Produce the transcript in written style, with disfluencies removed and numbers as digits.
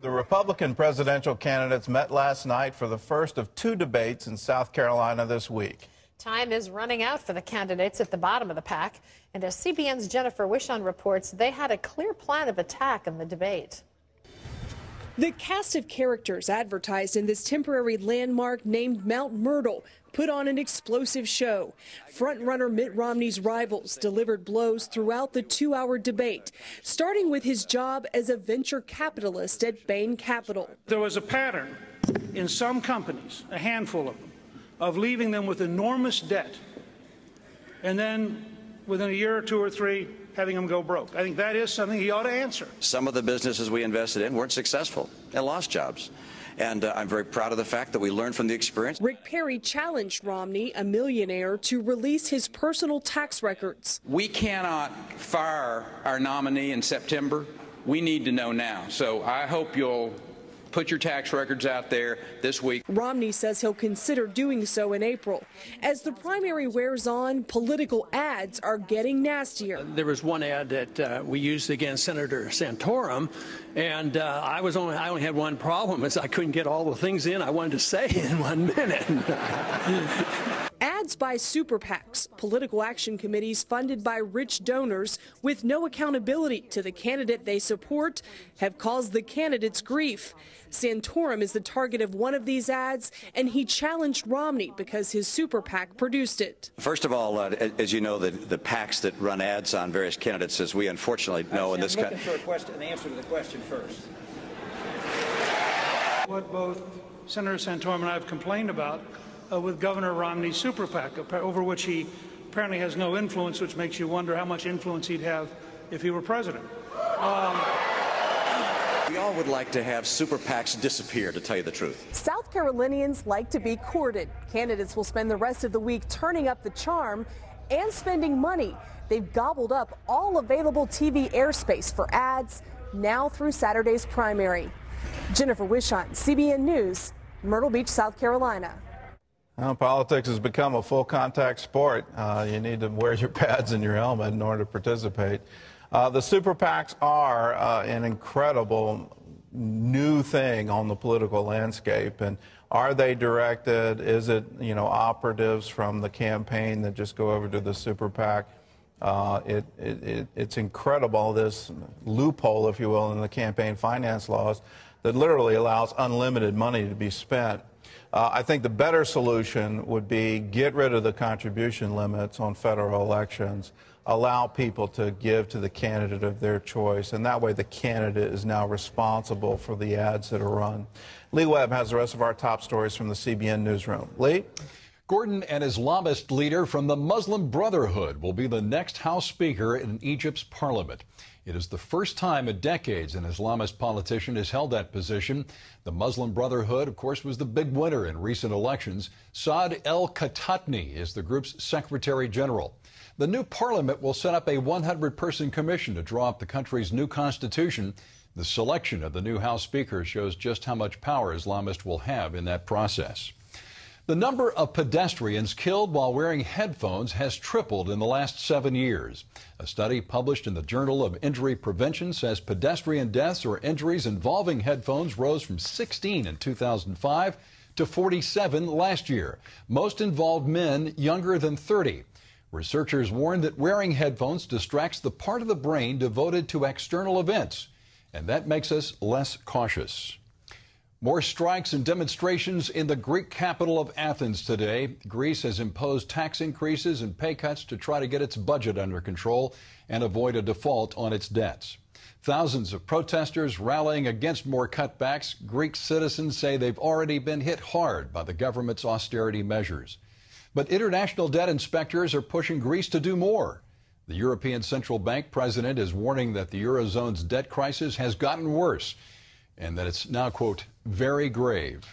The Republican presidential candidates met last night for the first of two debates in South Carolina this week. Time is running out for the candidates at the bottom of the pack. And as CBN's Jennifer Wishon reports, they had a clear plan of attack in the debate. The cast of characters advertised in this temporary landmark named Mount Myrtle put on an explosive show. Frontrunner Mitt Romney's rivals delivered blows throughout the two-hour debate, starting with his job as a venture capitalist at Bain Capital. There was a pattern in some companies, a handful of them, of leaving them with enormous debt, and then within a year or two or three, having them go broke. I think that is something he ought to answer. Some of the businesses we invested in weren't successful and lost jobs. And I'm very proud of the fact that we learned from the experience. Rick Perry challenged Romney, a millionaire, to release his personal tax records. We cannot fire our nominee in September. We need to know now. So I hope you'll put your tax records out there this week. Romney says he'll consider doing so in April. As the primary wears on, political ads are getting nastier. There was one ad that we used against Senator Santorum, and I only had one problem, is I couldn't get all the things in I wanted to say in 1 minute. Ads by super PACs, political action committees funded by rich donors with no accountability to the candidate they support, have caused the candidates grief. Santorum is the target of one of these ads, and he challenged Romney because his super PAC produced it. First of all, as you know, the PACs that run ads on various candidates, as we unfortunately know in this country. I'm looking for an answer to the question first. What both Senator Santorum and I have complained about with Governor Romney's super PAC, over which he apparently has no influence, which makes you wonder how much influence he'd have if he were president. We all would like to have super PACs disappear, to tell you the truth. South Carolinians like to be courted. Candidates will spend the rest of the week turning up the charm and spending money. They've gobbled up all available TV airspace for ads now through Saturday's primary. Jennifer Wishon, CBN News, Myrtle Beach, South Carolina. Well, politics has become a full contact sport. You need to wear your pads and your helmet in order to participate. The super PACs are an incredible new thing on the political landscape. And are they directed? Is it, operatives from the campaign that just go over to the super PAC? It's incredible, this loophole, if you will, in the campaign finance laws that literally allows unlimited money to be spent. I think the better solution would be get rid of the contribution limits on federal elections, allow people to give to the candidate of their choice, and that way the candidate is now responsible for the ads that are run. Lee Webb has the rest of our top stories from the CBN newsroom. Lee? Gordon, an Islamist leader from the Muslim Brotherhood, will be the next House Speaker in Egypt's parliament. It is the first time in decades an Islamist politician has held that position. The Muslim Brotherhood, of course, was the big winner in recent elections. Saad El-Khatani is the group's Secretary General. The new parliament will set up a 100-person commission to draw up the country's new constitution. The selection of the new House Speaker shows just how much power Islamists will have in that process. The number of pedestrians killed while wearing headphones has tripled in the last 7 years. A study published in the Journal of Injury Prevention says pedestrian deaths or injuries involving headphones rose from 16 in 2005 to 47 last year. Most involved men younger than 30. Researchers warn that wearing headphones distracts the part of the brain devoted to external events, and that makes us less cautious. More strikes and demonstrations in the Greek capital of Athens today. Greece has imposed tax increases and pay cuts to try to get its budget under control and avoid a default on its debts. Thousands of protesters rallying against more cutbacks. Greek citizens say they've already been hit hard by the government's austerity measures. But international debt inspectors are pushing Greece to do more. The European Central Bank president is warning that the Eurozone's debt crisis has gotten worse and that it's now, quote, very grave.